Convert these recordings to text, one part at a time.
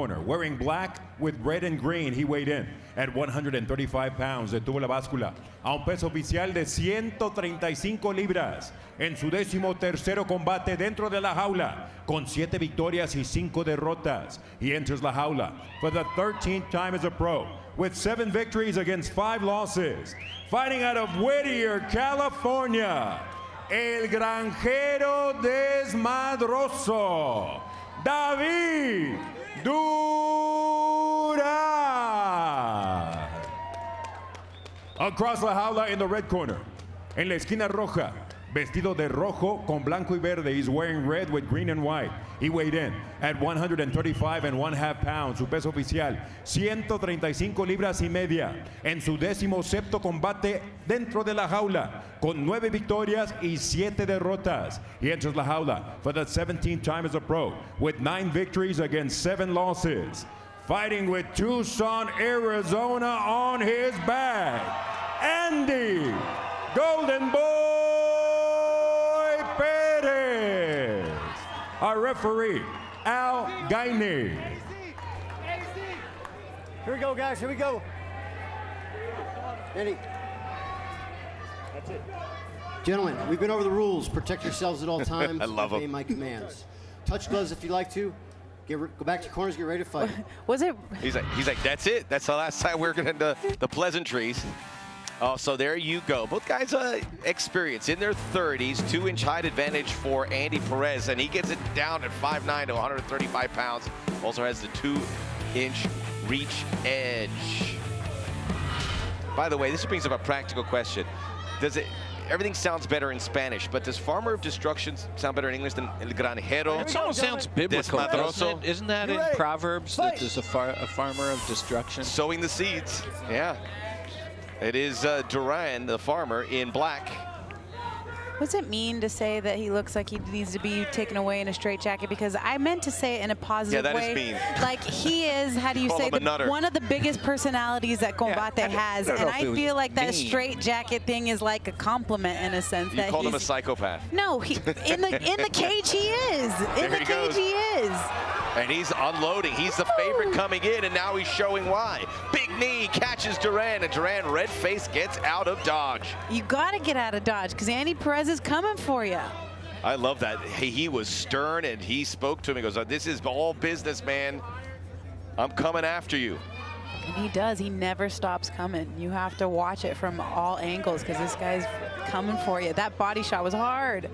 corner. Wearing black with red and green, he weighed in at 135 pounds. Detuvo la báscula a un peso oficial de 135 libras en su 13º combate dentro de la jaula, con 7 victorias y 5 derrotas. He enters la jaula for the 13th time as a pro, with 7 victories against 5 losses. Fighting out of Whittier, California, el granjero desmadroso, David Duran. Across la jaula in the red corner, en la esquina roja, vestido de rojo con blanco y verde. He's wearing red with green and white. He weighed in at 135.5 pounds. Su peso oficial, 135 libras y media. En su 17º combate dentro de la jaula, con 9 victorias y 7 derrotas. He enters la jaula for the 17th time as a pro, with 9 victories against 7 losses. Fighting with Tucson, Arizona on his back, Andy Golden Boy Perez. Our referee, Al Gainey. Here we go, guys. Here we go. Andy. That's it. Gentlemen, we've been over the rules. Protect yourselves at all times. I love obey them. my commands. Touch gloves if you like to. Go back to your corners. Get ready to fight. Was it? He's like, that's it. That's the last time we're going to the pleasantries. Oh, so there you go. Both guys experience in their 30s, 2-inch height advantage for Andy Perez, and he gets it down at 5'9" to 135 pounds. Also has the 2-inch reach edge. By the way, this brings up a practical question. Everything sounds better in Spanish, but does Farmer of Destruction sound better in English than El Granjero? It almost sounds biblical, doesn't it? Isn't that in Proverbs that there's a farmer of destruction? Sowing the seeds, yeah. It is Duran, the farmer, in black. What's it mean to say that he looks like he needs to be taken away in a straitjacket? Because I meant to say it in a positive way. Yeah, that is mean. Like, he is, how do you say, one of the biggest personalities that Combate has. And I feel like that straitjacket thing is like a compliment in a sense. You called him a psychopath. No, in the cage he is. In the cage he is. And he's unloading. He's the favorite coming in, and now he's showing why. Big knee catches Duran, and Duran, red face, gets out of dodge. You got to get out of dodge because Andy Perez is coming for you. I love that. He was stern, and he spoke to him. He goes, this is all business, man. I'm coming after you. And he does. He never stops coming. You have to watch it from all angles because this guy's coming for you. That body shot was hard.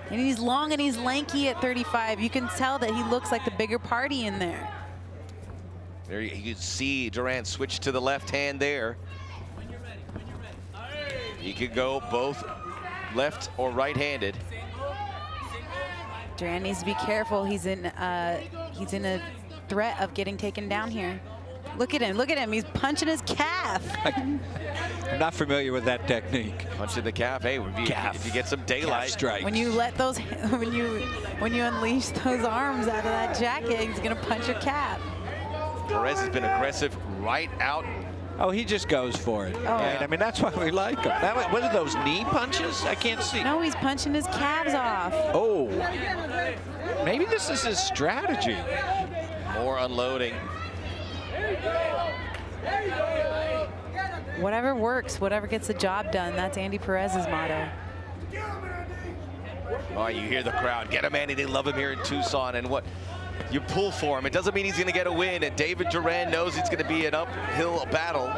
And he's long and he's lanky at 35. You can tell that he looks like the bigger party in there. There you can see Duran switch to the left hand there. He could go both left or right-handed. Duran needs to be careful. He's in a threat of getting taken down here. Look at him. Look at him. He's punching his calf. I'm not familiar with that technique. Punching the calf. Hey, if you get some daylight. Strikes. When you let those, when you unleash those arms out of that jacket, he's gonna punch your calf. Perez has been aggressive right out. Oh, he just goes for it. Oh. Right? I mean, that's why we like him. What are those, knee punches? I can't see. No, he's punching his calves off. Oh. Maybe this is his strategy. More unloading. Whatever works, whatever gets the job done, that's Andy Perez's motto. Oh, you hear the crowd. Get him, Andy. They love him here in Tucson. And what you pull for him, it doesn't mean he's going to get a win. And David Duran knows it's going to be an uphill battle.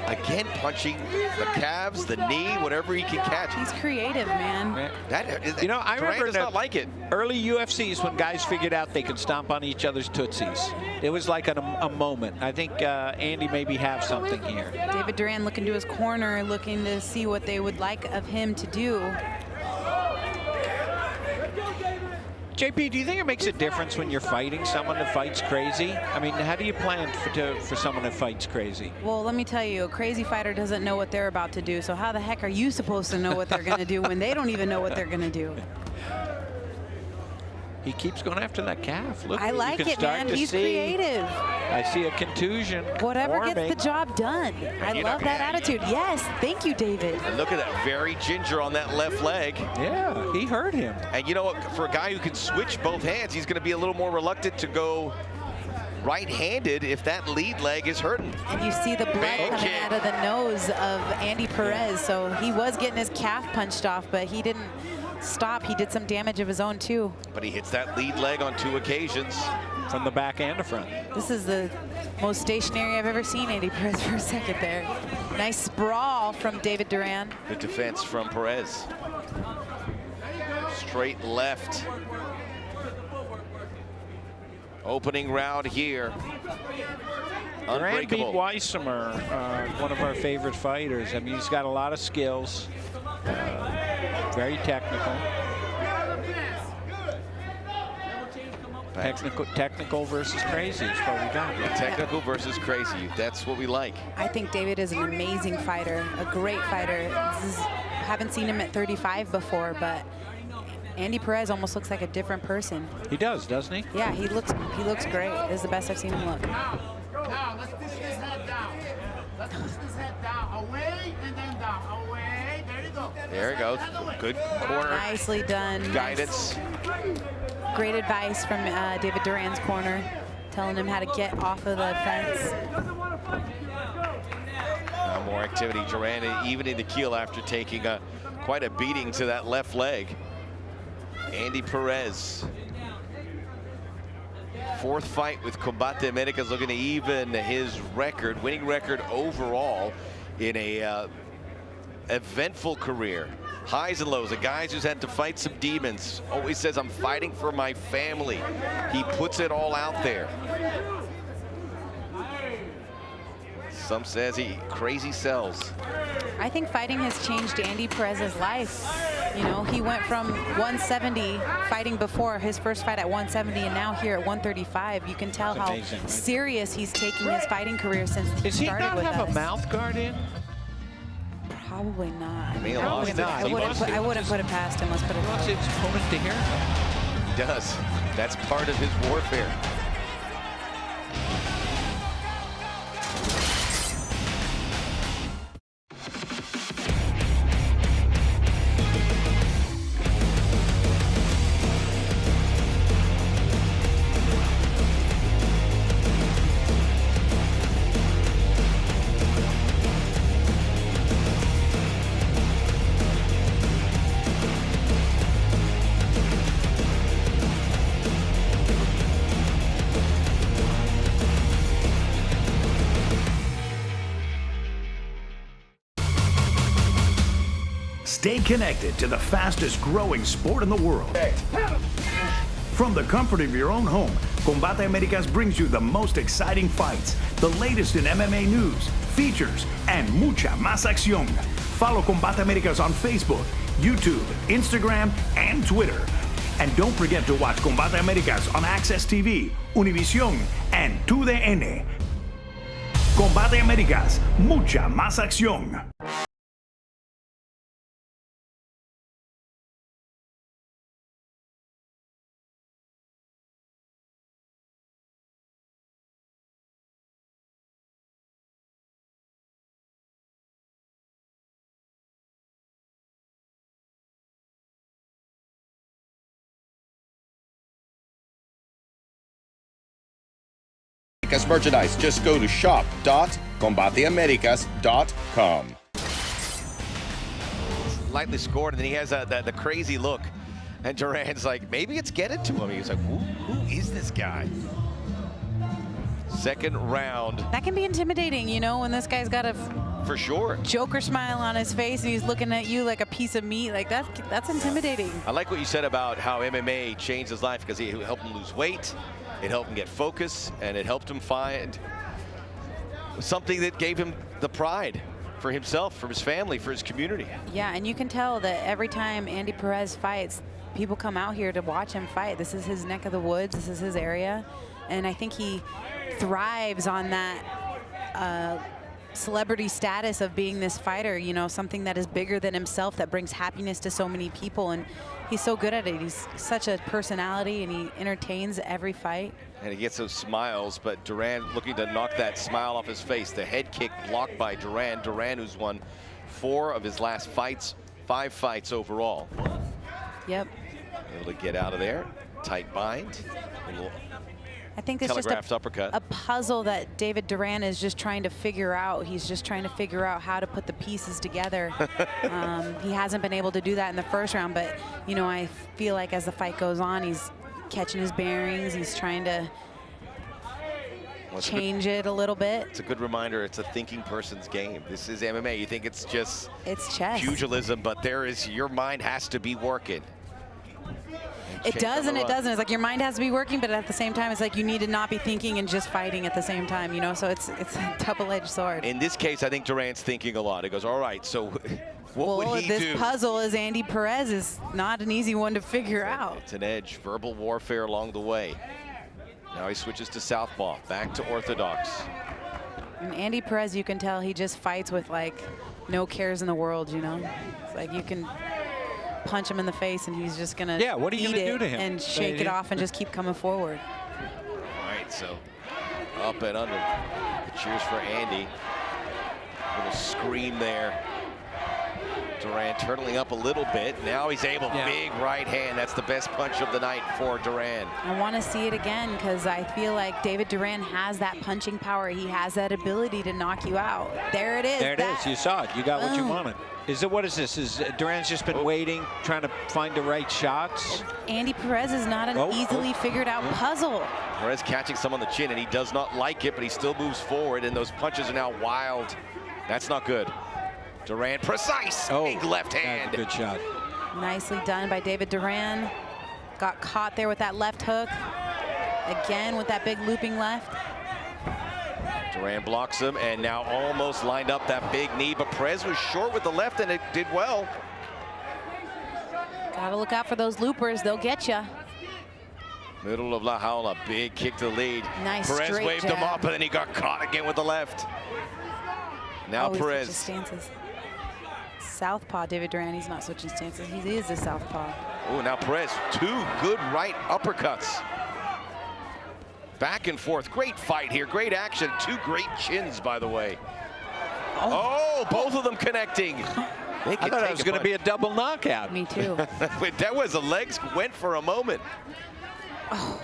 Again, punching the calves, the knee, whatever he can catch. He's creative, man. You know, I remember does not like it. Early UFCs when guys figured out they could stomp on each other's tootsies. It was like a moment. I think Andy maybe have something here. David Duran looking to his corner, looking to see what they would like of him to do. JP, do you think it makes a difference when you're fighting someone that fights crazy? I mean, how do you plan for someone that fights crazy? Well, let me tell you, a crazy fighter doesn't know what they're about to do. So how the heck are you supposed to know what they're going to do when they don't even know what they're going to do? He keeps going after that calf. Look, I like it, man. He's creative. I see a contusion. Whatever gets the job done. I love that attitude. Yes, thank you, David. And look at that, very ginger on that left leg. Yeah, he hurt him. And you know what, for a guy who can switch both hands, he's going to be a little more reluctant to go right-handed if that lead leg is hurting. And you see the blood Big coming kick. out of the nose of Andy Perez. So he was getting his calf punched off, but he didn't stop. He did some damage of his own too. But he hits that lead leg on 2 occasions. From the back and the front. This is the most stationary I've ever seen Andy Perez for a second there. Nice sprawl from David Duran. Good defense from Perez. Straight left. Opening round here. Duran beat Unbreakable. Weissamer, one of our favorite fighters. I mean, he's got a lot of skills. Very technical. Technical versus crazy is what we got. Technical versus crazy. That's what we like. I think David is an amazing fighter, a great fighter. Haven't seen him at 35 before, but Andy Perez almost looks like a different person. He does, doesn't he? Yeah, he looks great. This is the best I've seen him look. Now, let's push this head down. Let's push this head down. Away and then down. Away. There you go. There it goes. Good corner. Nicely done. Guidance. Great advice from David Duran's corner, telling him how to get off of the fence. More activity. Duran evening the keel after taking quite a beating to that left leg. Andy Perez. 4th fight with Combate Americas, looking to even his record, winning record overall in a eventful career. Highs and lows, a guy who's had to fight some demons. Always says, I'm fighting for my family. He puts it all out there. Some says he crazy sells. I think fighting has changed Andy Perez's life. You know, he went from 170 fighting before his first fight at 170 and now here at 135. You can tell That's how amazing, right? serious he's taking his fighting career since he Does he started not with have us. a mouth guard in? Probably not. May have lost it. I He wouldn't put it past him. Let's put it He wants that way. his opponent to hear him. He does. That's part of his warfare. Stay connected to the fastest growing sport in the world. From the comfort of your own home, Combate Americas brings you the most exciting fights, the latest in MMA news, features, and mucha más acción. Follow Combate Americas on Facebook, YouTube, Instagram, and Twitter. And don't forget to watch Combate Americas on Access TV, Univision, and 2DN. Combate Americas, mucha más acción. Merchandise. Just go to shop.combateamericas.com. Lightly scored, and then he has the crazy look. And Duran's like, maybe it's getting to him. He's like, who is this guy? Second round. That can be intimidating, you know, when this guy's got a For sure. Joker smile on his face and he's looking at you like a piece of meat. Like that's intimidating. I like what you said about how MMA changed his life because it helped him lose weight, it helped him get focus, and it helped him find something that gave him the pride for himself, for his family, for his community. Yeah, and you can tell that every time Andy Perez fights, people come out here to watch him fight. This is his neck of the woods. This is his area. And I think he thrives on that celebrity status of being this fighter, you know, something that is bigger than himself, that brings happiness to so many people. And he's so good at it. He's such a personality, and he entertains every fight. And he gets those smiles, but Duran looking to knock that smile off his face. The head kick blocked by Duran. Duran, who's won 4 of his last fights, 5 fights overall. Yep. Able to get out of there. Tight bind. A little I think it's just telegraphed uppercut. a puzzle that David Duran is just trying to figure out. He's just trying to figure out how to put the pieces together. He hasn't been able to do that in the first round, but you know, I feel like as the fight goes on, he's catching his bearings. He's trying to change it a little bit. It's a good reminder. It's a thinking person's game. This is MMA. You think it's just chess, pugilism, but your mind has to be working. It does and it doesn't. It's like your mind has to be working, but at the same time, it's like you need to not be thinking and just fighting at the same time, you know? So it's a double-edged sword. In this case, I think Duran's thinking a lot. He goes, all right, so what would he do? This puzzle is Andy Perez is not an easy one to figure out. It's an edge, verbal warfare along the way. Now he switches to southpaw, back to orthodox. And Andy Perez, you can tell he just fights with like no cares in the world, you know? It's like you can punch him in the face and he's just gonna what are you gonna do to him? And shake it off and just keep coming forward. All right, so up and under. Cheers for Andy. Little scream there. Duran turtling up a little bit. Now he's able, big right hand. That's the best punch of the night for Duran. I want to see it again because I feel like David Duran has that punching power. He has that ability to knock you out. There it is. There it is. You saw it. You got what you wanted. What is this? Is Duran's just been waiting, trying to find the right shots? Andy Perez is not an easily figured out puzzle. Perez catching some on the chin, and he does not like it, but he still moves forward, and those punches are now wild. That's not good. Duran, precise, big left hand. Good shot. Nicely done by David Duran. Got caught there with that left hook. Again with that big looping left. Duran blocks him, and now almost lined up that big knee, but Perez was short with the left, and it did well. Gotta look out for those loopers. They'll get you. Middle of La Jaula, big kick to lead. Nice Perez straight waved jab. him off, and then he got caught again with the left. Now Perez. Stances. Southpaw, David Duran, he's not switching stances. He is a southpaw. Oh, now Perez, two good right uppercuts. Back and forth, great fight here, great action. Two great chins, by the way. Oh, both of them connecting. I thought it was going to be a double knockout. Me too. That was, the legs went for a moment.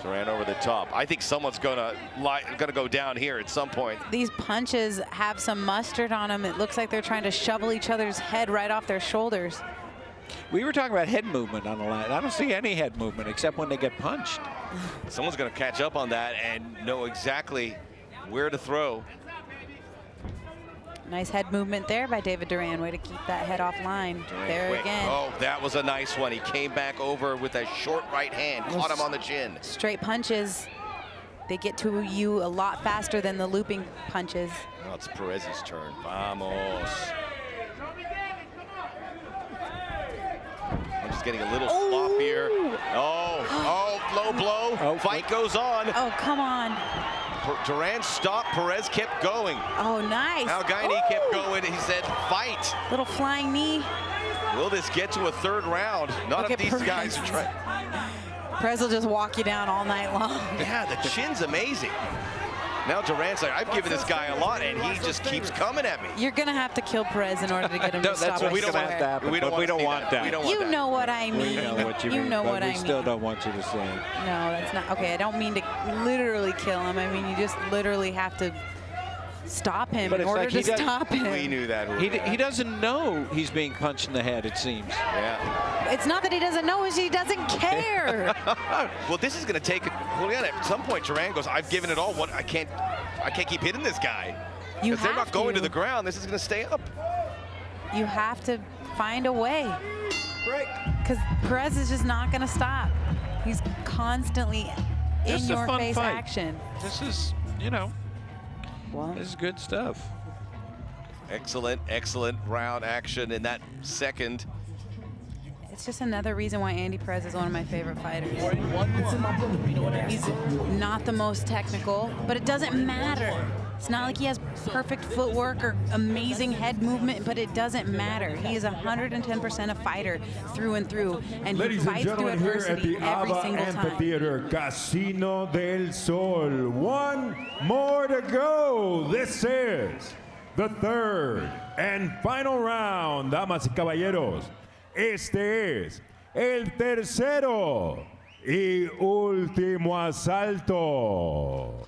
Duran over the top. I think someone's gonna go down here at some point. These punches have some mustard on them. It looks like they're trying to shovel each other's head right off their shoulders. We were talking about head movement on the line. I don't see any head movement except when they get punched. Someone's gonna catch up on that and know exactly where to throw. Nice head movement there by David Duran. Way to keep that head offline. There quick. again. Oh, that was a nice one. He came back over with a short right hand, caught him on the chin. Straight punches, they get to you a lot faster than the looping punches. Now it's Perez's turn. Vamos. I'm just getting a little slop here. Oh, low blow. Fight goes on. Oh, come on. Duran stopped. Perez kept going. Oh, nice. Now Guiney kept going. He said, fight. Little flying knee. Will this get to a third round? Not if these guys are trying. Perez will just walk you down all night long. Yeah, the chin's amazing. Now Duran's like, I've given this guy a lot, and he just keeps coming at me. You're going to have to kill Perez in order to get him to stop. That's what we don't want to happen. We don't want that. You know what I mean. We know what you mean. You know what I mean. We still don't want you to say it. No, that's not. Okay, I don't mean to literally kill him. I mean, you just literally have to stop him in order to stop him. We knew that. He doesn't know he's being punched in the head, it seems. Yeah. It's not that he doesn't know, it's he doesn't care. Well, this is going to take, Juliana, at some point, Duran goes, I've given it all. What I can't keep hitting this guy. Because they're not going to the ground. This is going to stay up. You have to find a way. Because Perez is just not going to stop. He's constantly in your face action. This is, this is good stuff. Excellent, excellent round action in that second. It's just another reason why Andy Perez is one of my favorite fighters. He's not the most technical, but it doesn't matter. It's not like he has perfect footwork or amazing head movement, but it doesn't matter. He is 110% a fighter through and through, and he fights through adversity every single time. Amphitheater, Casino del Sol. One more to go. This is the third and final round, damas y caballeros. Este es el tercero Y último asalto.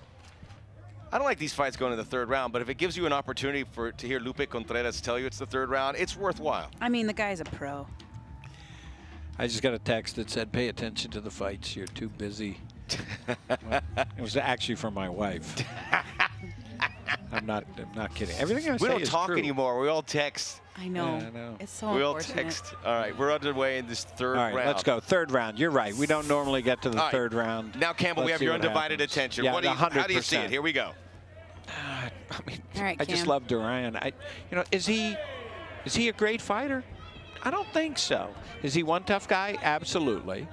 I don't like these fights going to the third round, but if it gives you an opportunity to hear Lupe Contreras tell you it's the third round, it's worthwhile. I mean, the guy's a pro. I just got a text that said, pay attention to the fights. You're too busy. Well, it was actually from my wife. I'm not kidding. Everything I say We don't is talk true. anymore. We all text. I know. Yeah, I know. It's so We all unfortunate. text. All right, we're underway in this third All right, round. let's go. Third round. You're right. We don't normally get to the All right. third round. Now, Campbell, we Let's have see your what undivided happens. attention. Yeah, How do you see 100%. it? Here we go. I mean, All right, I just Cam. love Duran. Is he a great fighter? I don't think so. Is he one tough guy? Absolutely.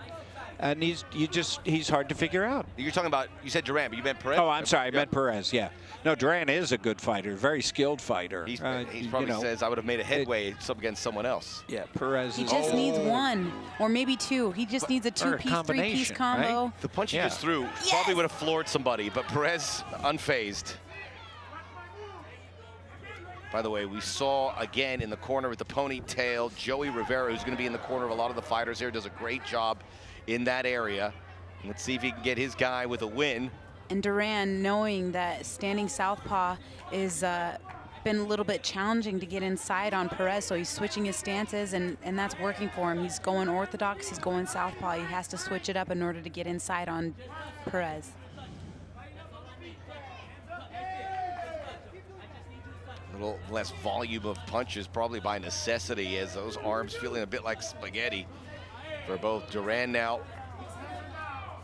And he's hard to figure out. You're talking about, you said Duran, but you meant Perez? Oh, I'm sorry. I Yeah. meant Perez. Yeah. No, Duran is a good fighter, very skilled fighter. He You probably know, says I would have made a headway against someone else. Yeah, Perez. He is just needs Oh. one or maybe two. He just needs a or a two-piece, three-piece combination, combo. right? The punch he Yeah. just threw probably would have floored somebody, but Perez unfazed. By the way, we saw again in the corner with the ponytail, Joey Rivera, who's going to be in the corner of a lot of the fighters here, does a great job in that area. Let's see if he can get his guy with a win. And Duran, knowing that standing southpaw is been a little bit challenging to get inside on Perez, so he's switching his stances, and that's working for him. He's going orthodox, he's going southpaw. He has to switch it up in order to get inside on Perez. A little less volume of punches, probably by necessity, as those arms feeling a bit like spaghetti for both Duran now.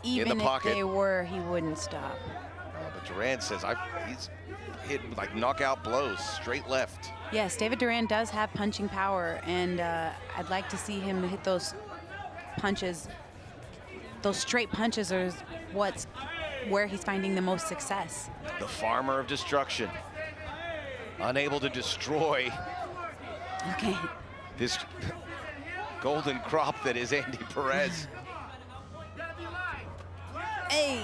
Even the if pocket. they were, he wouldn't stop. But Duran says he's hit like knockout blows, straight left. Yes, David Duran does have punching power, and I'd like to see him hit those punches. Those straight punches are where he's finding the most success. The farmer of destruction. Unable to destroy Okay. this golden crop that is Andy Perez. Hey.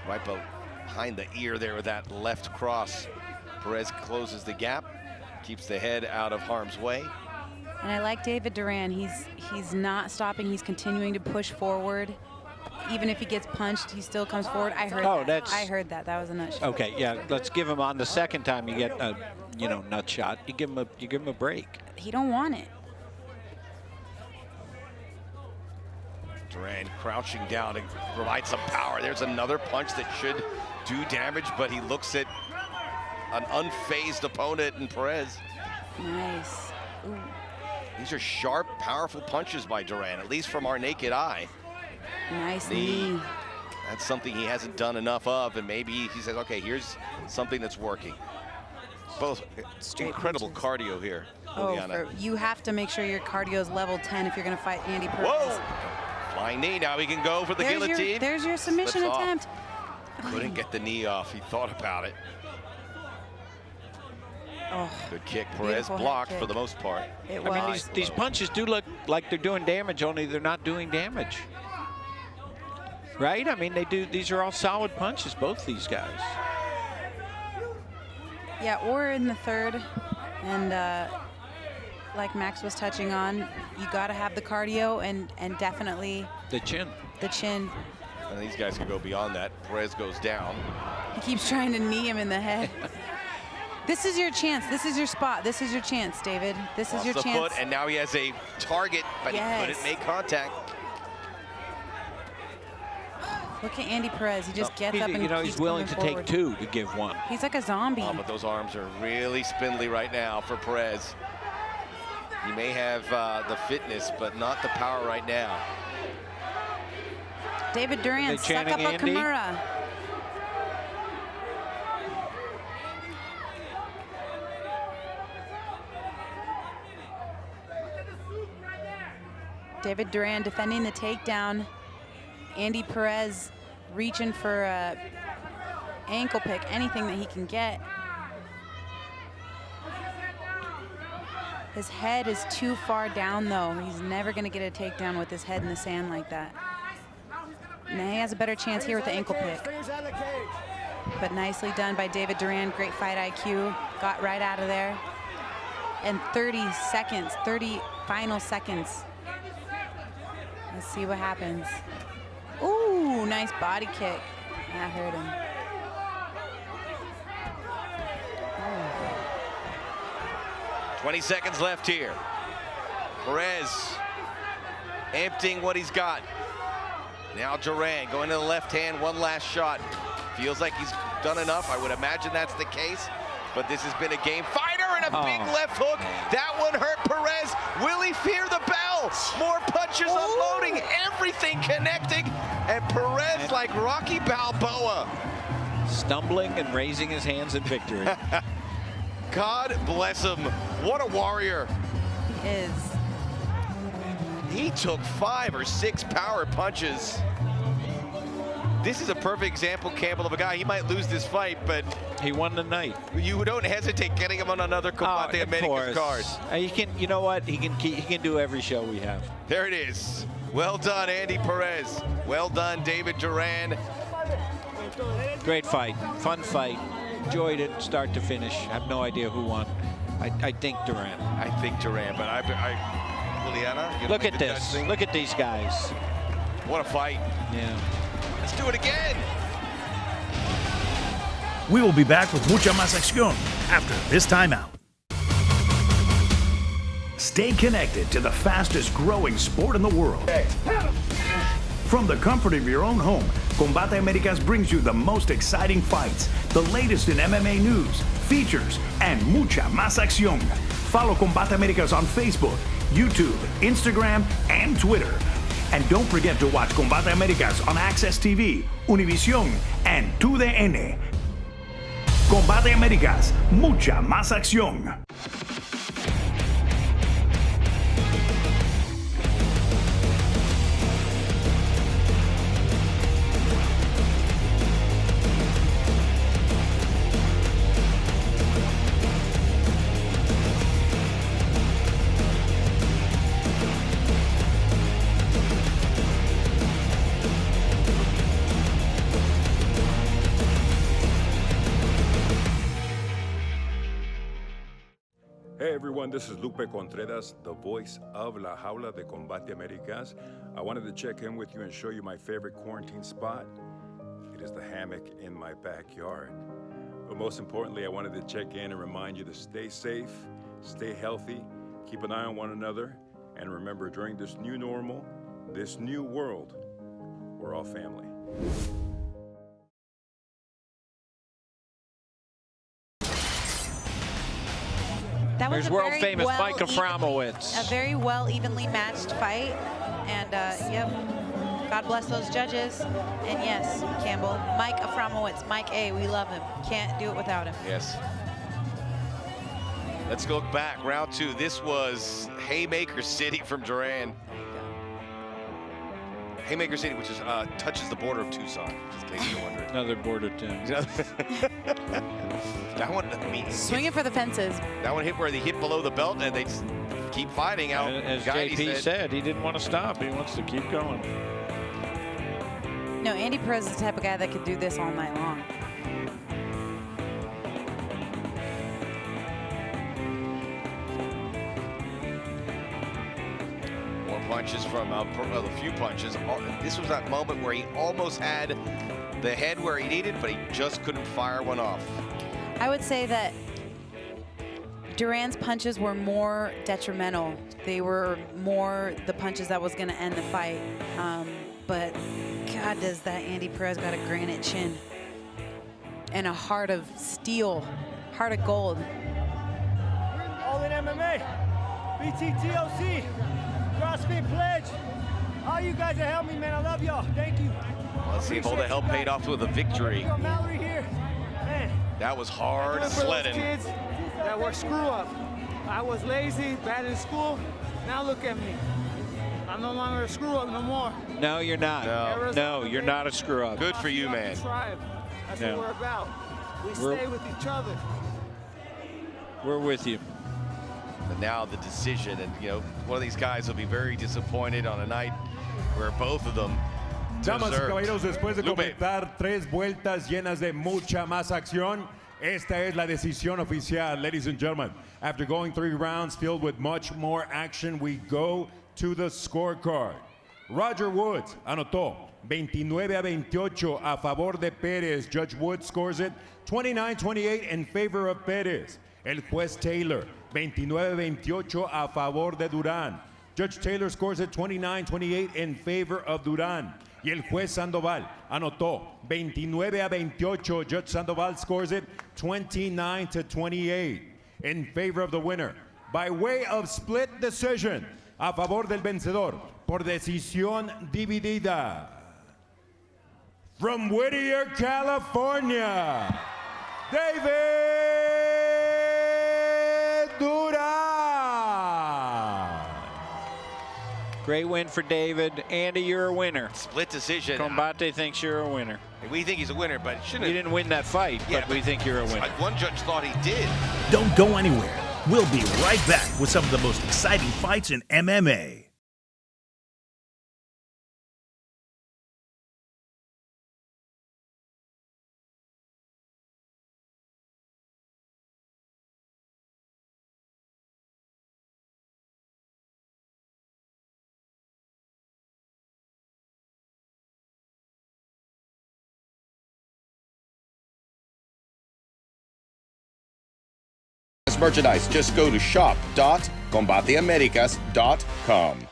Right behind the ear there with that left cross. Perez closes the gap, keeps the head out of harm's way. And I like David Duran. He's not stopping. He's continuing to push forward. Even if he gets punched, he still comes forward. I heard that. I heard that. That was a nut shot. Okay, yeah. Let's give him on the second time you get a, nut shot. You give him a break. He don't want it. Duran crouching down to provide some power. There's another punch that should do damage, but he looks at an unfazed opponent in Perez. Nice. Ooh. These are sharp, powerful punches by Duran, at least from our naked eye. Nice knee. That's something he hasn't done enough of, and maybe he says, okay, here's something that's working. Both incredible cardio here, Juliana. You have to make sure your cardio is level 10 if you're going to fight Andy Perez. Whoa! Flying knee, now he can go for the guillotine. There's your submission Slips off. attempt. Couldn't get the knee off, he thought about it. Oh, Good kick, Perez beautiful head blocked kick. for the most part. It I mean, was. these punches do look like they're doing damage, only they're not doing damage. Right? I mean, they do. These are all solid punches, both these guys. Yeah, we're in the third, and like Max was touching on, you got to have the cardio and definitely The chin. the chin. And these guys can go beyond that. Perez goes down. He keeps trying to knee him in the head. This is your chance. This is your spot. This is your chance, David. This is Off your the chance. foot, and now he has a target, but he couldn't make contact. Look at Andy Perez. He just gets up and he's willing to coming forward. take two to give one. He's like a zombie. Oh, but those arms are really spindly right now for Perez. He may have the fitness, but not the power right now. David Duran, suck chanting up a Andy? Kimura. David Duran defending the takedown. Andy Perez reaching for a ankle pick, anything that he can get. His head is too far down, though. He's never going to get a takedown with his head in the sand like that. Now he has a better chance here with the ankle pick. But nicely done by David Duran. Great fight IQ. Got right out of there. And 30 seconds, 30 final seconds. Let's see what happens. Ooh, nice body kick. That hurt him. 20 seconds left here. Perez emptying what he's got. Now Duran going to the left hand, one last shot. Feels like he's done enough. I would imagine that's the case, but this has been a game fighter and a big left hook. That one hurt Perez. Will he fear the bell? More punches unloading, everything connecting, and Perez like Rocky Balboa. Stumbling and raising his hands in victory. God bless him. What a warrior. He is. He took 5 or 6 power punches. This is a perfect example, Campbell, of a guy. He might lose this fight, but he won the night. You don't hesitate getting him on another Combate Americas card. He can. You know what? He can do every show we have. There it is. Well done, Andy Perez. Well done, David Duran. Great fight, fun fight. Enjoyed it, start to finish. Have no idea who won. I think Duran. I think Duran, but Juliana, look at this. Look at these guys. What a fight. Yeah. Let's do it again. We will be back with mucha más acción after this timeout. Stay connected to the fastest growing sport in the world. From the comfort of your own home, Combate Americas brings you the most exciting fights, the latest in MMA news, features, and mucha más acción. Follow Combate Americas on Facebook, YouTube, Instagram, and Twitter. And don't forget to watch Combate Americas on Access TV, Univision, and TUDN. Combate Americas, mucha más acción. Hey everyone, this is Lupe Contreras, the voice of La Jaula de Combate Americas. I wanted to check in with you and show you my favorite quarantine spot. It is the hammock in my backyard. But most importantly, I wanted to check in and remind you to stay safe, stay healthy, keep an eye on one another, and remember, during this new normal, this new world, we're all family. That was There's world-famous Mike Aframowitz. A very well evenly matched fight. And, yep, God bless those judges. And, yes, Campbell, Mike Aframowitz, Mike A., we love him. Can't do it without him. Yes. Let's go back. Round 2. This was Haymaker City from Duran. Haymaker City, which is touches the border of Tucson, just in case you're wondering. Another border town. That one, I mean, swinging for the fences. That one hit where they hit below the belt, and they just keep fighting out. As JP said, he didn't want to stop. He wants to keep going. No, Andy Perez is the type of guy that could do this all night long. Punches from a few punches. This was that moment where he almost had the head where he needed, but he just couldn't fire one off. I would say that Duran's punches were more detrimental. They were more the punches that was going to end the fight. But God, does that Andy Perez got a granite chin and a heart of steel, heart of gold. All in MMA, BTTOC. CrossFit Pledge. All you guys that helped me, man. I love y'all. Thank you. Let's see if all the help paid off with a victory. Mallory here. Man, that was hard sledding. Kids that were screw up. I was lazy, bad in school. Now look at me. I'm no longer a screw up no more. No, you're not. No, you're not a screw up. Good for you, man. That's what we're about. We stay with each other. We're with you. But now the decision, and you know, one of these guys will be very disappointed on a night where both of them Damas y caballeros, después de completar 3 vueltas llenas de mucha más acción, esta es la decisión oficial, ladies and gentlemen. After going 3 rounds filled with much more action, we go to the scorecard. Roger Woods anotó 29-28 a favor de Pérez. Judge Wood scores it 29-28 in favor of Pérez. El juez Taylor, 29-28 a favor de Durán. Judge Taylor scores it 29-28 in favor of Durán. Y el juez Sandoval anotó 29-28. Judge Sandoval scores it 29-28 in favor of the winner. By way of split decision, a favor del vencedor, por decisión dividida. From Whittier, California, David Durán. Great win for David. Andy, you're a winner. Split decision. Combate thinks you're a winner. We think he's a winner, but shouldn't. You didn't win that fight, Yeah, but we think you're a winner. One judge thought he did. Don't go anywhere. We'll be right back with some of the most exciting fights in MMA. Merchandise. Just go to shop.combateamericas.com.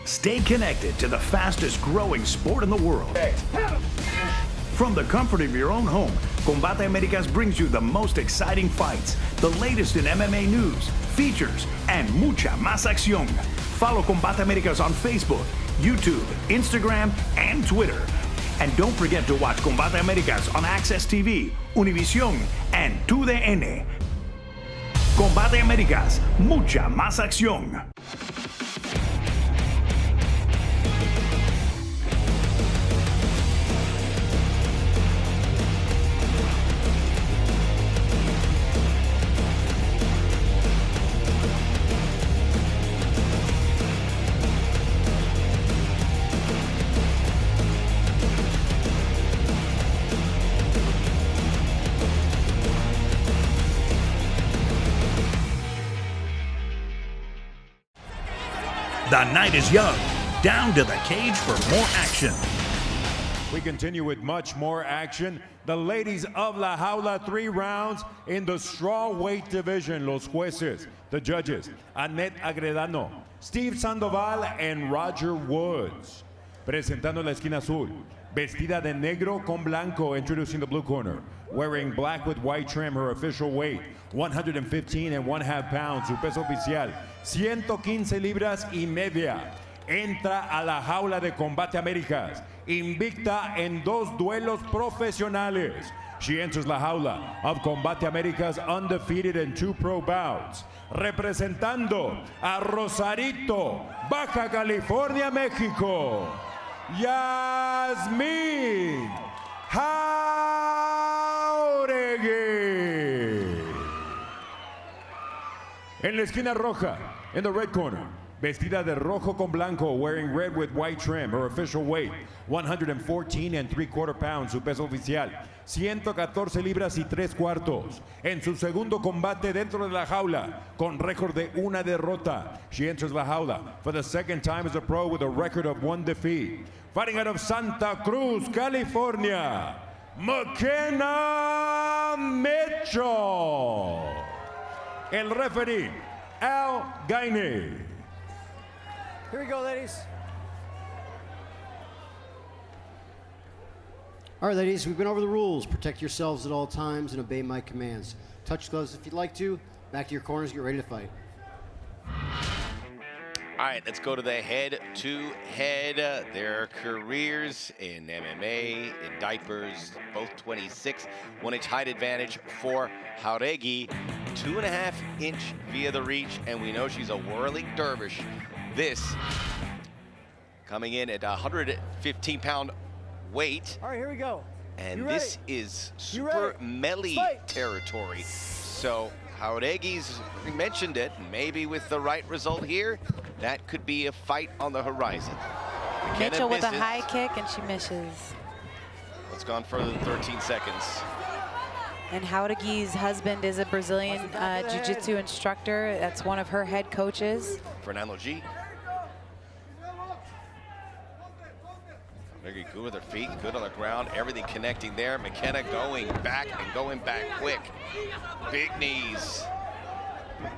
Stay connected to the fastest growing sport in the world. From the comfort of your own home, Combate Americas brings you the most exciting fights, the latest in MMA news, features, and mucha más acción. Follow Combate Americas on Facebook, YouTube, Instagram, and Twitter. And don't forget to watch Combate Americas on Access TV, Univision, and 2DN. Combate Americas, mucha más acción. The night is young. Down to the cage for more action. We continue with much more action. The ladies of La Jaula, 3 rounds in the strawweight division. Los jueces, the judges, Annette Agredano, Steve Sandoval, and Roger Woods. Presentando la esquina azul, vestida de negro con blanco, introducing the blue corner. Wearing black with white trim, her official weight, 115.5 pounds, su peso oficial, 115 libras y media. Entra a la jaula de Combate Américas, invicta en 2 duelos profesionales. She enters la jaula of Combate Américas undefeated in 2 pro bouts. Representando a Rosarito, Baja California, México, Yasmín Jauregui. En la esquina roja, in the red corner, vestida de rojo con blanco, wearing red with white trim, her official weight, 114.75 pounds, su peso oficial, 114 libras y 3 cuartos. En su segundo combate dentro de la jaula, con récord de 1 derrota. She enters la jaula for the second time as a pro with a record of 1 defeat. Fighting out of Santa Cruz, California, McKenna Mitchell. El referee, Al Gainey. Here we go, ladies. All right, ladies, we've been over the rules. Protect yourselves at all times and obey my commands. Touch gloves if you'd like to. Back to your corners, get ready to fight. All right, let's go to the head-to-head. Their careers in MMA, in diapers, both 26. 1-inch height advantage for Jauregui. 2.5-inch via the reach, and we know she's a whirling dervish. This coming in at 115-pound weight. All right, here we go. And this is super melee territory. So Jauregui's mentioned it. Maybe with the right result here, that could be a fight on the horizon. Mitchell with a high kick, and she misses. It's gone further than 13 seconds. And Jauregui's husband is a Brazilian jiu-jitsu instructor. That's one of her head coaches. Fernando G. Very good with her feet, good on the ground, everything connecting there. McKenna going back and going back quick. Big knees.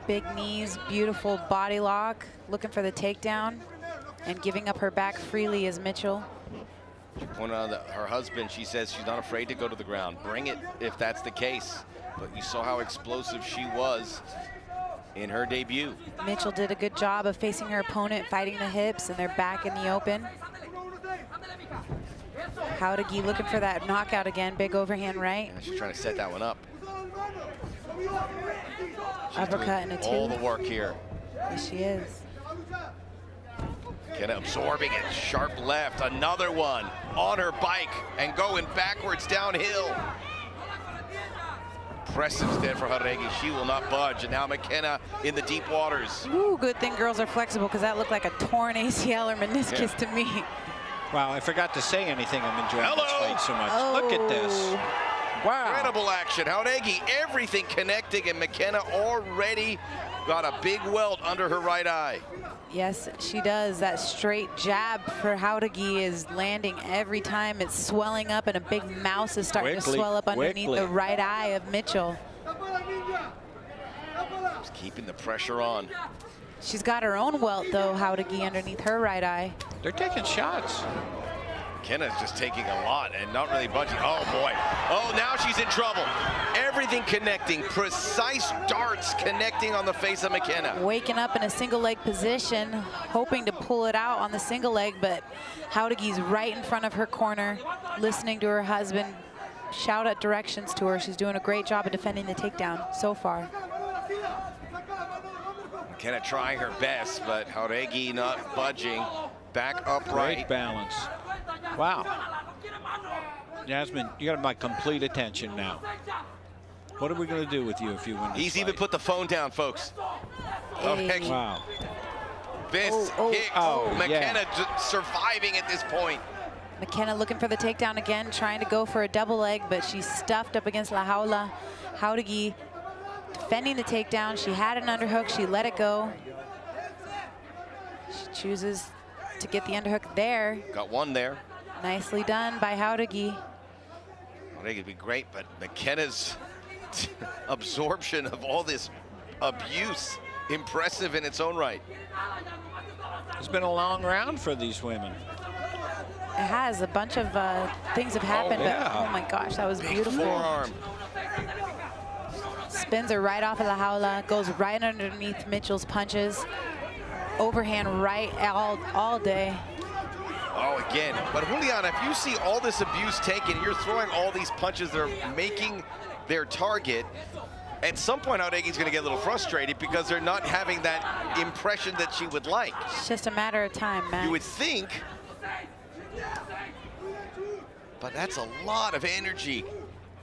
Big knees, beautiful body lock, looking for the takedown, and giving up her back freely is Mitchell. She pointed out that her husband, she says she's not afraid to go to the ground. Bring it if that's the case. But you saw how explosive she was in her debut. Mitchell did a good job of facing her opponent, fighting the hips, and they're back in the open. Haurigi looking for that knockout again, big overhand right. Yeah, she's trying to set that one up. Uppercut and a two. All the work here. Yes, she is. McKenna absorbing it, sharp left, another one on her bike and going backwards downhill. Impressive stand for Haurigi. She will not budge. And now McKenna in the deep waters. Ooh, good thing girls are flexible, because that looked like a torn ACL or meniscus to me. Wow, I forgot to say anything. I'm enjoying this fight so much. Oh. Look at this. Wow. Incredible action. Haurigi, everything connecting, and McKenna already got a big welt under her right eye. Yes, she does. That straight jab for Haurigi is landing every time. It's swelling up, and a big mouse is starting to swell up underneath the right eye of Mitchell. Just keeping the pressure on. She's got her own welt, though, Haurigi, underneath her right eye. They're taking shots. McKenna's just taking a lot and not really budging. Oh, boy. Oh, now she's in trouble. Everything connecting. Precise darts connecting on the face of McKenna. Waking up in a single leg position, hoping to pull it out on the single leg, but Haurigi's right in front of her corner, listening to her husband shout out directions to her. She's doing a great job of defending the takedown so far. McKenna trying her best, but Haurigi not budging. Back upright. Great balance. Wow. Jasmine, you got my complete attention now. What are we going to do with you if you win this He's fight? even put the phone down, folks. Hey. Wow. Fists, kicks. McKenna surviving at this point. McKenna looking for the takedown again, trying to go for a double leg, but she's stuffed up against La Jaula. Haurigi defending the takedown. She had an underhook. She let it go. She chooses to get the underhook there. Got one there. Nicely done by Haurigi. Haurigi would be great, but McKenna's absorption of all this abuse, impressive in its own right. It's been a long round for these women. It has. A bunch of things have happened, but oh my gosh, that was beautiful. Forearm. Spins her right off of La Jaula, goes right underneath Mitchell's punches. Overhand right all day. Oh, again. But Juliana, if you see all this abuse taken, you're throwing all these punches that are making their target, at some point Haurigi's going to get a little frustrated because they're not having that impression that she would like. It's just a matter of time, man. You would think, but that's a lot of energy.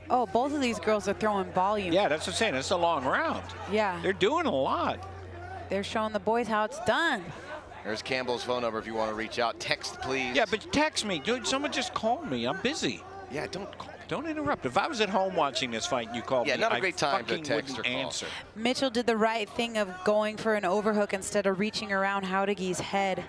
Oh, both of these girls are throwing volume. Yeah, that's what I'm saying. It's a long round. Yeah. They're doing a lot. They're showing the boys how it's done. There's Campbell's phone number if you want to reach out. Text, please. Yeah, but text me. Dude, someone just called me. I'm busy. Yeah, don't call me. Don't interrupt. If I was at home watching this fight and you called me, not a great time to fucking text or wouldn't call. answer. Mitchell did the right thing of going for an overhook instead of reaching around Haurigi's head.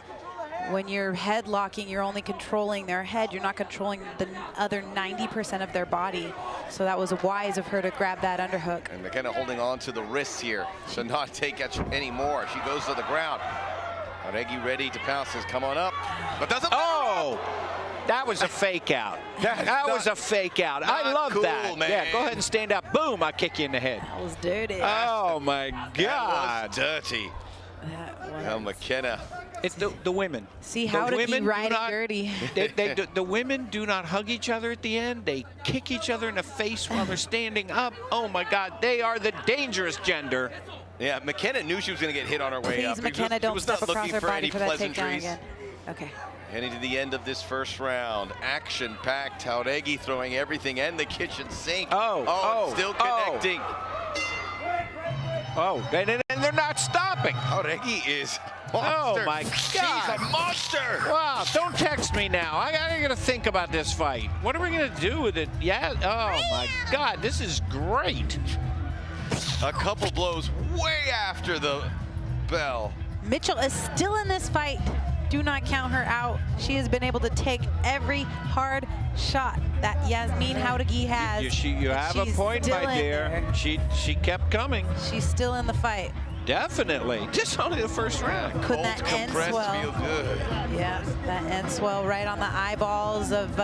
When you're headlocking, you're only controlling their head. You're not controlling the other 90% of their body. So that was wise of her to grab that underhook. And McKenna holding on to the wrists here to not take any more. She goes to the ground. Haurigi ready to pounce. Says, come on up. But doesn't. Oh! That was a fake out. That was a fake out. I love cool, that. man. Yeah, go ahead and stand up. Boom, I'll kick you in the head. That was dirty. Oh, my That God. was dirty. Now McKenna. It's the women. See, The Haurigi women do riding not- dirty. The women do not hug each other at the end. They kick each other in the face while they're standing up. Oh, my God. They are the dangerous gender. Yeah, McKenna knew she was going to get hit on her way up. Please, McKenna, She don't was step not across looking her for body any for that takedown pleasantries. again. Okay. Heading to the end of this first round. Action-packed. Haurigi throwing everything and the kitchen sink. Still connecting. Oh, and they're not stopping. Haurigi is monster. Oh, my God. She's a monster. Wow, don't text me now. I gotta think about this fight. What are we gonna do with it? Yeah, oh my God, this is great. A couple blows way after the bell. Mitchell is still in this fight Do not count her out. She has been able to take every hard shot that Yasmin Jauregui has. You have a point, my dear. She kept coming. She's still in the fight. Definitely. Just only the first round. Could that end swell? Feel good. Yeah, that end swell right on the eyeballs of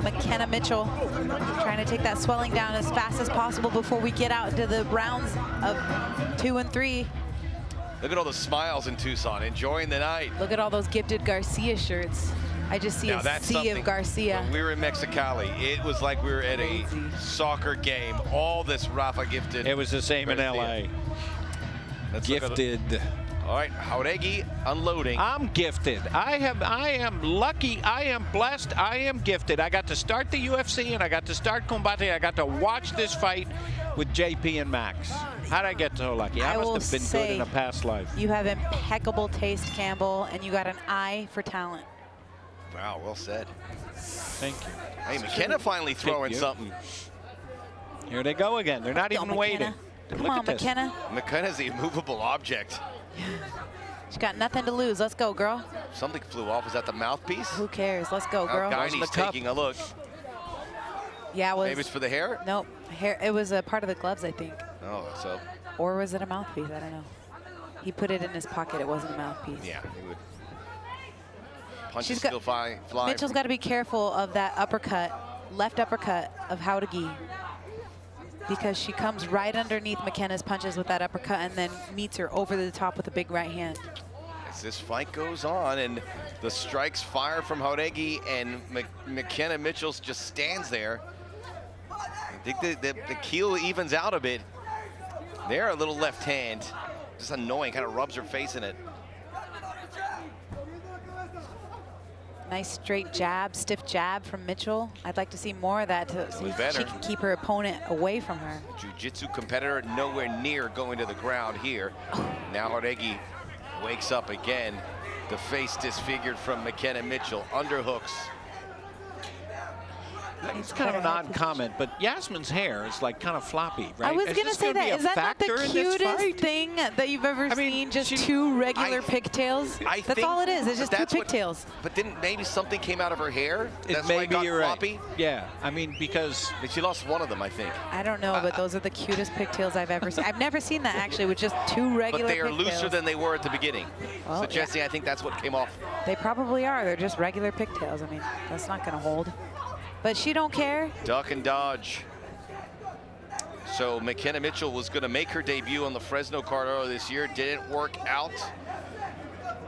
McKenna Mitchell. Trying to take that swelling down as fast as possible before we get out into the rounds of 2 and 3. Look at all the smiles in Tucson, enjoying the night. Look at all those gifted Garcia shirts. I just see a sea of Garcia. When we were in Mexicali, it was like we were at a soccer game. All this Rafa gifted. It was the same in LA. Gifted. All right, Jauregui unloading. I'm gifted. I am lucky. I am blessed. I am gifted. I got to start the UFC and I got to start Combate. I got to watch this fight with JP and Max. How did I get so lucky? I must have been good in a past life. You have impeccable taste, Campbell, and you got an eye for talent. Wow, well said. Thank you. Hey, McKenna finally throwing something. Here they go again. They're not even waiting. Come on, McKenna. McKenna's the immovable object. She's got nothing to lose. Let's go, girl. Something flew off. Is that the mouthpiece? Who cares? Let's go, girl. Guy's taking a look. Yeah, maybe it's for the hair? Nope. Hair. It was a part of the gloves, I think. Oh, so. Or was it a mouthpiece? I don't know. He put it in his pocket. It wasn't a mouthpiece. Yeah, he would. Punches still flying. Mitchell's got to be careful of that uppercut, left uppercut of Jauregui, because she comes right underneath McKenna's punches with that uppercut and then meets her over the top with a big right hand. As this fight goes on and the strikes fire from Jauregui and McKenna Mitchell just stands there, I think the keel evens out a bit. There, a little left hand, just annoying, kind of rubs her face in it. Nice straight jab, stiff jab from Mitchell. I'd like to see more of that so she can keep her opponent away from her. Jiu-jitsu competitor nowhere near going to the ground here. Now Jauregui wakes up again. The face disfigured from McKenna Mitchell. Underhooks. It's kind of an odd comment, but Yasmin's hair is like kind of floppy, right? I was going to say that. Is that not the cutest thing that you've ever seen? Just two regular pigtails? That's all it is. It's just two pigtails. But didn't maybe something came out of her hair? That's maybe why it got you're floppy? right. Yeah, I mean, because she lost one of them, I think. I don't know, but those are the cutest pigtails I've ever seen. I've never seen that, actually, with just two regular pigtails. But they are looser than they were at the beginning. Well, so, Jesse, I think that's what came off. They probably are. They're just regular pigtails. I mean, that's not going to hold. But she don't care. Duck and dodge. So McKenna Mitchell was going to make her debut on the Fresno card earlier this year. Didn't work out.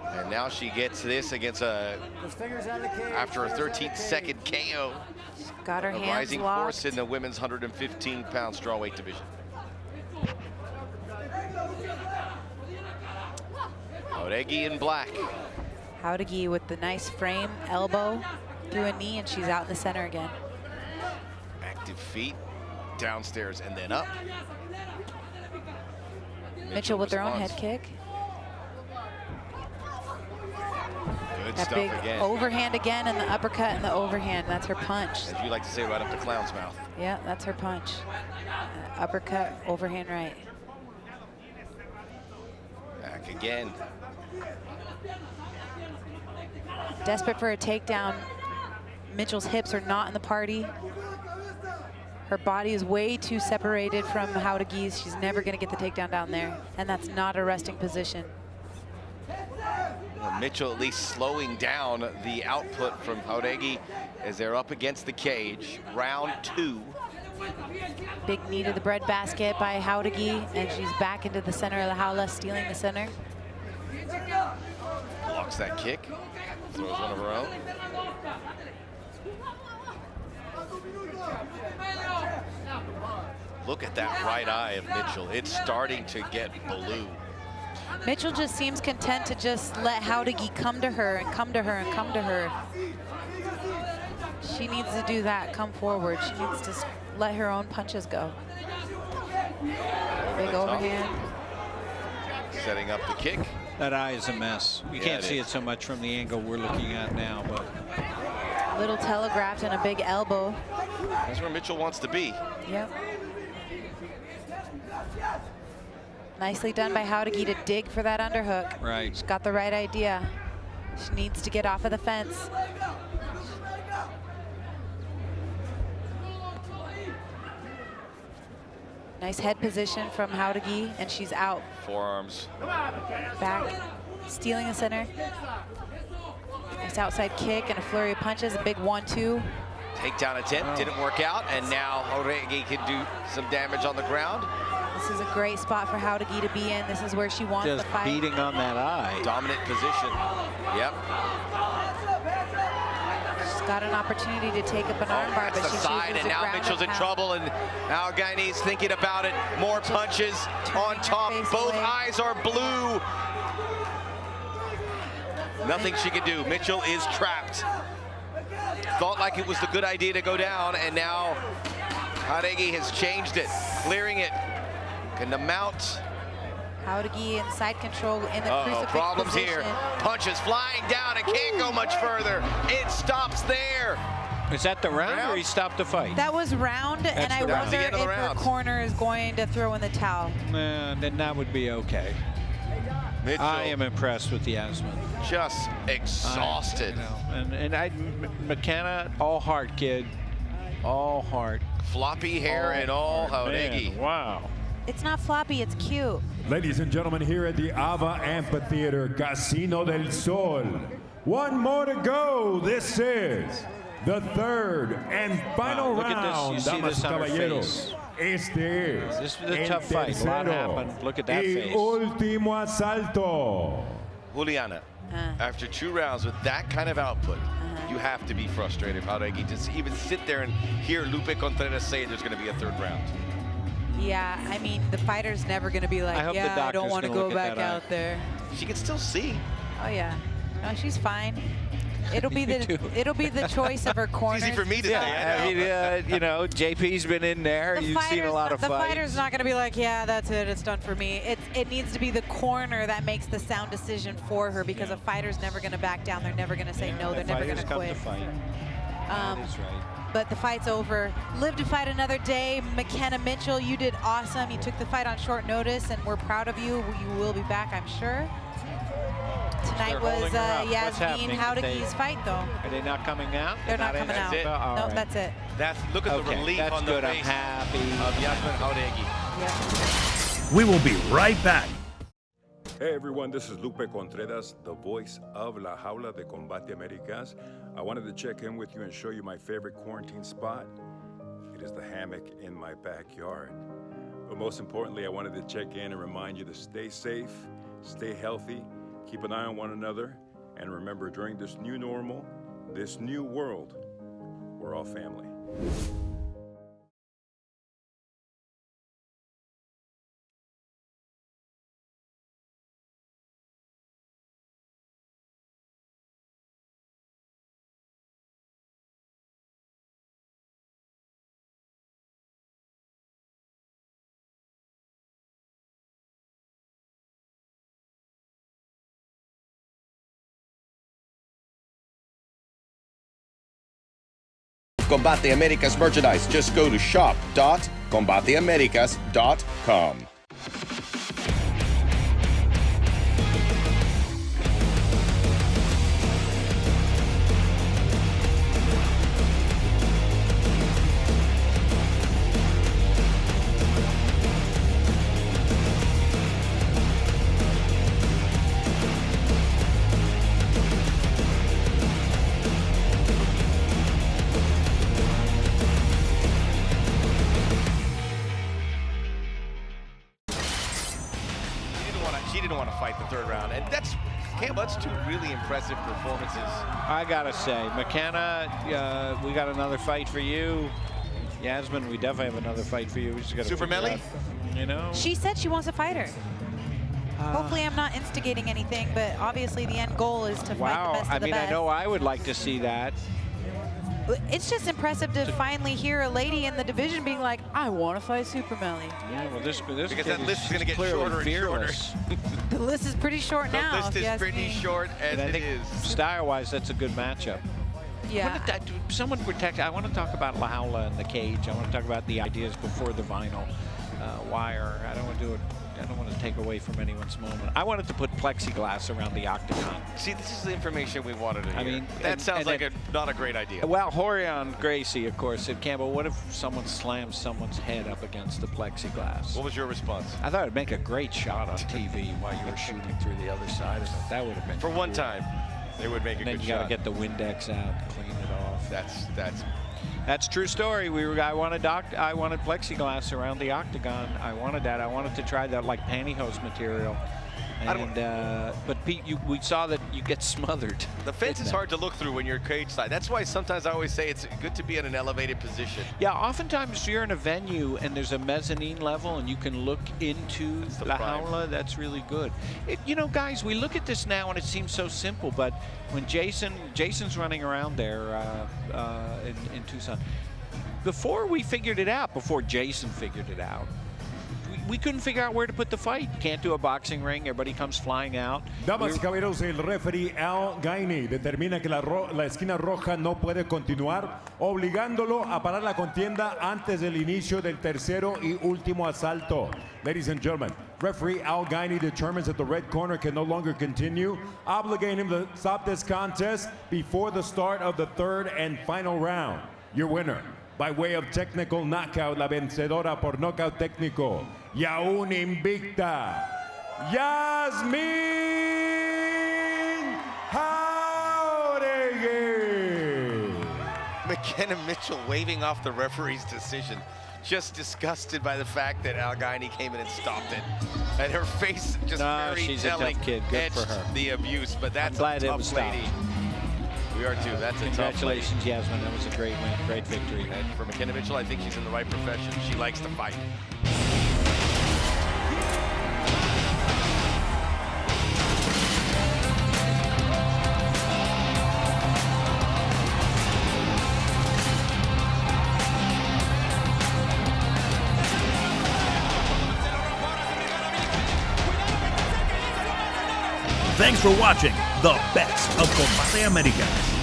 And now she gets this against after a 13-second KO. Got her hands rising locked. force in the women's 115-pound strawweight division. Jauregui in black. Jauregui with the nice frame, elbow through a knee, and she's out in the center again. Active feet, downstairs and then up. Mitchell with her own head kick. Good that stuff big again. Overhand again, and the uppercut and the overhand. That's her punch. As you like to say, right up the clown's mouth. Yeah, that's her punch. Uppercut, overhand right. Back again. Desperate for a takedown. Mitchell's hips are not in the party. Her body is way too separated from Jauregui's. She's never going to get the takedown down there, and that's not a resting position. Well, Mitchell at least slowing down the output from Jauregui as they're up against the cage. Round 2. Big knee to the breadbasket by Jauregui, and she's back into the center of the jaula, stealing the center. Blocks that kick, throws one of her own. Look at that right eye of Mitchell. It's starting to get blue. Mitchell just seems content to just let Jauregui come to her and come to her and come to her. She needs to do that, come forward. She needs to let her own punches go. Big overhand. Setting up the kick. That eye is a mess. You can't see it so much from the angle we're looking at now, but. Little telegraphed and a big elbow. That's where Mitchell wants to be. Yep. Nicely done by Jauregui to dig for that underhook. Right. She's got the right idea. She needs to get off of the fence. Nice head position from Haudegi, and she's out. Forearms. Back, stealing the center. Nice outside kick and a flurry of punches, a big 1-2. Takedown attempt, didn't work out, and now Haudegi can do some damage on the ground. This is a great spot for Haudegi to be in. This is where she wants Just the fight. beating on that eye. Dominant position. Yep. She's got an opportunity to take up an armbar, but That's she the side, chooses and to now ground Mitchell's in and pound. trouble, and now Guyanese thinking about it. More punches on top. face Both away. eyes are blue. Nothing she can do. Mitchell is trapped. Thought like it was the good idea to go down, and now Haudegi has changed it, clearing it. Can the mount? Haudegi in side control in the crucifix Problems position. here. Punches flying down. It can't go much further. It stops there. Is that the round, or he stopped the fight? That was round, and I the round. wonder The end of if the her round. corner is going to throw in the towel. Then that would be okay. Mitchell I am impressed with Yasmin. just exhausted. McKenna, all heart, kid. All heart. Floppy hair and all. Man, Haudegi. wow. It's not floppy, it's cute. Ladies and gentlemen, here at the Ava Amphitheater, Casino del Sol. One more to go. This is the third and final Wow, look at this. round. You see Damas this y on her caballeros. face. Este es This was a el tough fight. A lot tercero happened. Look at that y face. último asalto. Juliana, after 2 rounds with that kind of output, you have to be frustrated, Haudegi, to even sit there and hear Lupe Contreras say there's going to be a 3rd round. Yeah, I mean, the fighter's never going to be like, I hope the yeah, I don't doctor's want to gonna go look at back that eye. out there. She can still see. Oh, yeah. No, she's fine. It'll be Me the too. it'll be the choice of her corner. It's easy for me to say. Yeah, I mean, you know, JP's been in there. You've seen a lot of the fights. fighter's not going to be like, yeah, that's it, it's done for me. It needs to be the corner that makes the sound decision for her, because a fighter's never going to back down. They're never going to say no. They're never going to quit. Come to fight. That is right. But the fight's over. Live to fight another day. McKenna Mitchell, you did awesome. You took the fight on short notice, and we're proud of you. You will be back, I'm sure. Tonight They're was holding her up. What's Yasmin happening? Haudegi's fight, though. Are they not coming out? They're not coming out. That's it. All No, right. that's it. Look at the Okay, relief that's on good. the I'm face happy. of Yasmin Haudegi. Yeah. We will be right back. Hey everyone, this is Lupe Contreras, the voice of La Jaula de Combate Americas. I wanted to check in with you and show you my favorite quarantine spot. It is the hammock in my backyard. But most importantly, I wanted to check in and remind you to stay safe, stay healthy, keep an eye on one another, and remember, during this new normal, this new world, we're all family. Combate Americas merchandise. Just go to shop.combateamericas.com. She didn't want to fight the 3rd round, and that's two really impressive performances. I gotta say, McKenna, we got another fight for you. Yasmin, we definitely have another fight for you. We just gotta Super figure Melly? out, you know. She said she wants to fight her. Hopefully I'm not instigating anything, but obviously the end goal is to fight the Wow, best I of the mean, best. I know I would like to see that. It's just impressive to finally hear a lady in the division being like, I want to fight Super Melly. Yeah, well, this Because kid that list is gonna get clearly shorter and shorter. fearless. The list is pretty short The now. list if you is ask pretty me. short as And I it think is. style-wise, that's a good matchup. Yeah. Someone protect. I want to talk about La Jaula and the cage. I want to talk about the ideas before the vinyl wire. I don't want to do it to take away from anyone's moment. I wanted to put plexiglass around the octagon. See, this is the information we wanted to hear. I mean, that sounds like not a great idea. Well, Horion Gracie, of course, said, Campbell, what if someone slams someone's head up against the plexiglass? What was your response? I thought it'd make a great shot on TV while you were shooting through the other side of it. That would have been For cool. one time, they would make a And then good you shot. got to get the Windex out, clean it off. That's true story. I wanted plexiglass around the octagon. I wanted that. I wanted to try that like pantyhose material. And but Pete, we saw that you get smothered. The fence is hard to look through when you're cage side. That's why sometimes I always say it's good to be in an elevated position. Yeah, oftentimes you're in a venue and there's a mezzanine level and you can look into La Jaula. That's really good. You know, guys, we look at this now and it seems so simple, but when Jason's running around there in Tucson, before we figured it out, before Jason figured it out, we couldn't figure out where to put the fight. Can't do a boxing ring. Everybody comes flying out. Damas y caballeros, el referee Al Gainey determina que la esquina roja no puede continuar, obligándolo a parar la contienda antes del inicio del tercero y último asalto. Ladies and gentlemen, referee Al Gainey determines that the red corner can no longer continue, obligating him to stop this contest before the start of the third and final round. Your winner, by way of technical knockout, la vencedora por nocaut técnico, y aún invicta, Yasmin Jauregui. McKenna Mitchell waving off the referee's decision, just disgusted by the fact that Al Gainey came in and stopped it. And her face just very she's telling, a tough kid. Good for her. The abuse, but that's I'm glad a it tough was lady. stopped. We are too. That's a tough lady. Congratulations, Yasmin. That was a great win, great victory. And for McKenna Mitchell, I think she's in the right profession. She likes to fight. Thanks for watching the best of Combate Americas.